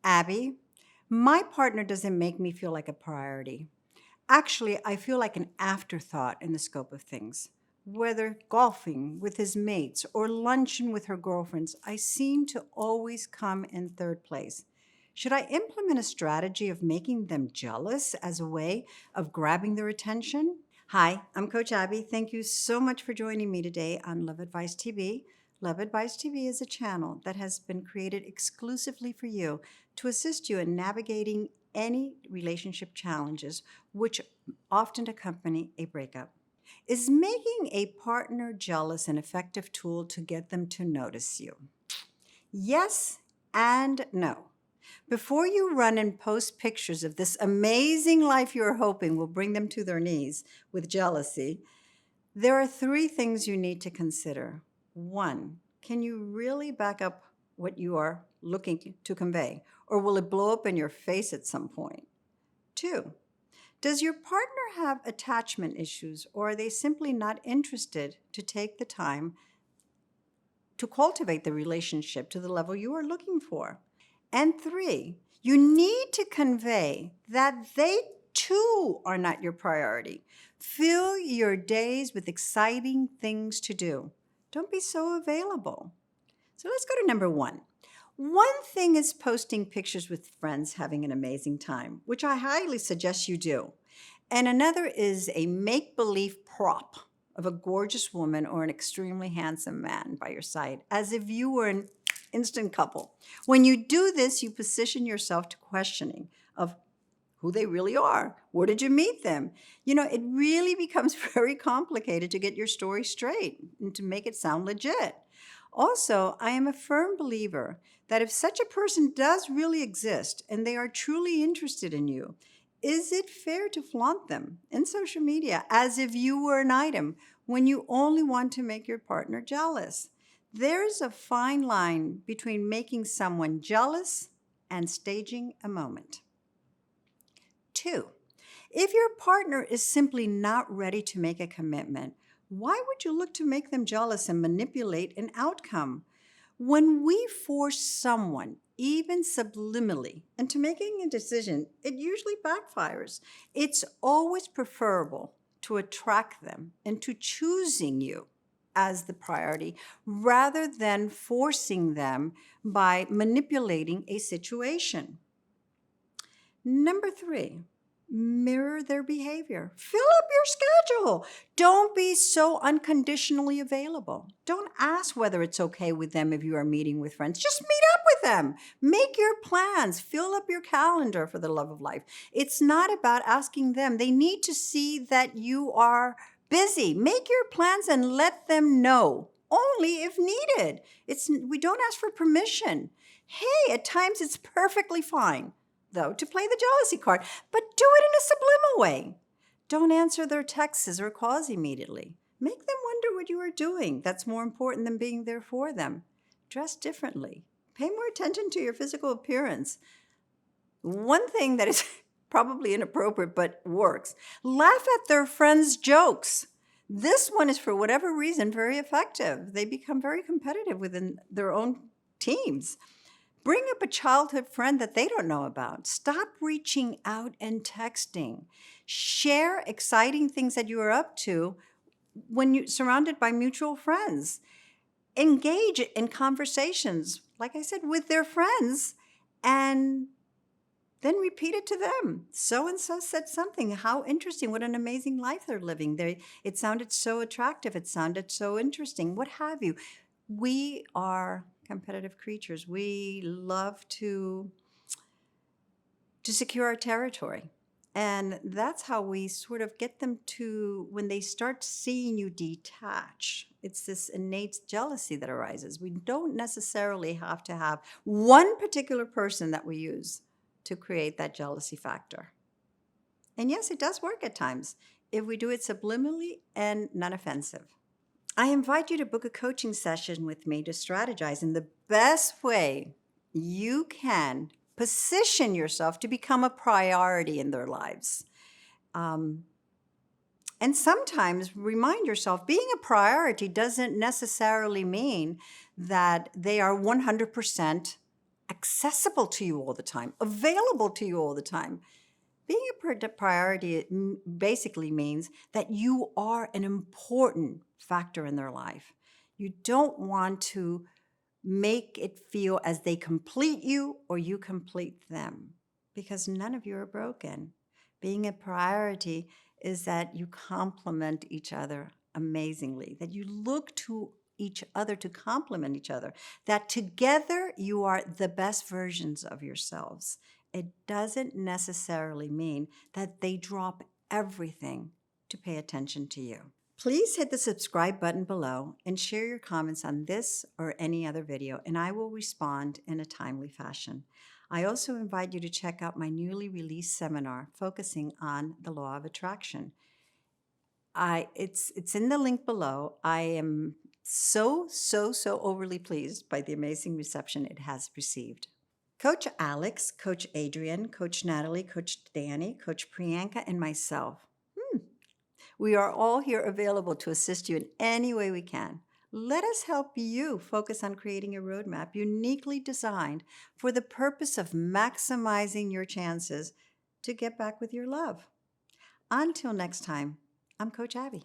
Abby, my partner doesn't make me feel like a priority. Actually, I feel like an afterthought in the scope of things. Whether golfing with his mates or luncheon with her girlfriends, I seem to always come in third place. Should I implement a strategy of making them jealous as a way of grabbing their attention? Hi, I'm Coach Abby. Thank you so much for joining me today on Love Advice TV. Love Advice TV is a channel that has been created exclusively for you to assist you in navigating any relationship challenges which often accompany a breakup. Is making a partner jealous an effective tool to get them to notice you? Yes and no. Before you run and post pictures of this amazing life you're hoping will bring them to their knees with jealousy, there are three things you need to consider. One, can you really back up what you are looking to convey, or will it blow up in your face at some point? Two, does your partner have attachment issues, or are they simply not interested to take the time to cultivate the relationship to the level you are looking for? And three, you need to convey that they too are not your priority. Fill your days with exciting things to do. Don't be so available. So let's go to number one. One thing is posting pictures with friends having an amazing time, which I highly suggest you do. And another is a make-believe prop of a gorgeous woman or an extremely handsome man by your side, as if you were an instant couple. When you do this, you position yourself to questioning of who they really are. Where did you meet them? It really becomes very complicated to get your story straight and to make it sound legit. Also, I am a firm believer that if such a person does really exist and they are truly interested in you, is it fair to flaunt them in social media as if you were an item when you only want to make your partner jealous? There's a fine line between making someone jealous and staging a moment. Two, if your partner is simply not ready to make a commitment, why would you look to make them jealous and manipulate an outcome? When we force someone, even subliminally, into making a decision, it usually backfires. It's always preferable to attract them into choosing you as the priority rather than forcing them by manipulating a situation. Number three, mirror their behavior. Fill up your schedule. Don't be so unconditionally available. Don't ask whether it's okay with them if you are meeting with friends. Just meet up with them. Make your plans. Fill up your calendar for the love of life. It's not about asking them. They need to see that you are busy. Make your plans and let them know. Only if needed. We don't ask for permission. Hey, at times it's perfectly fine, though, to play the jealousy card, but do it in a subliminal way. Don't answer their texts or calls immediately. Make them wonder what you are doing. That's more important than being there for them. Dress differently. Pay more attention to your physical appearance. One thing that is probably inappropriate but works, laugh at their friends' jokes. This one is, for whatever reason, very effective. They become very competitive within their own teams. Bring up a childhood friend that they don't know about. Stop reaching out and texting. Share exciting things that you are up to when you're surrounded by mutual friends. Engage in conversations, like I said, with their friends, and then repeat it to them. So-and-so said something. How interesting. What an amazing life they're living. It sounded so attractive. It sounded so interesting. What have you. We are competitive creatures. We love to secure our territory. And that's how we sort of get them to, when they start seeing you detach, it's this innate jealousy that arises. We don't necessarily have to have one particular person that we use to create that jealousy factor. And yes, it does work at times if we do it subliminally and non-offensive. I invite you to book a coaching session with me to strategize in the best way you can position yourself to become a priority in their lives. And sometimes remind yourself, being a priority doesn't necessarily mean that they are 100% accessible to you all the time, available to you all the time. Being a priority basically means that you are an important factor in their life. You don't want to make it feel as they complete you or you complete them, because none of you are broken. Being a priority is that you complement each other amazingly, that you look to each other to complement each other, that together you are the best versions of yourselves. It doesn't necessarily mean that they drop everything to pay attention to you. Please hit the subscribe button below and share your comments on this or any other video, and I will respond in a timely fashion. I also invite you to check out my newly released seminar focusing on the law of attraction. It's in the link below. I am so overly pleased by the amazing reception it has received. Coach Alex, Coach Adrian, Coach Natalie, Coach Danny, Coach Priyanka, and myself. We are all here available to assist you in any way we can. Let us help you focus on creating a roadmap uniquely designed for the purpose of maximizing your chances to get back with your love. Until next time, I'm Coach Abby.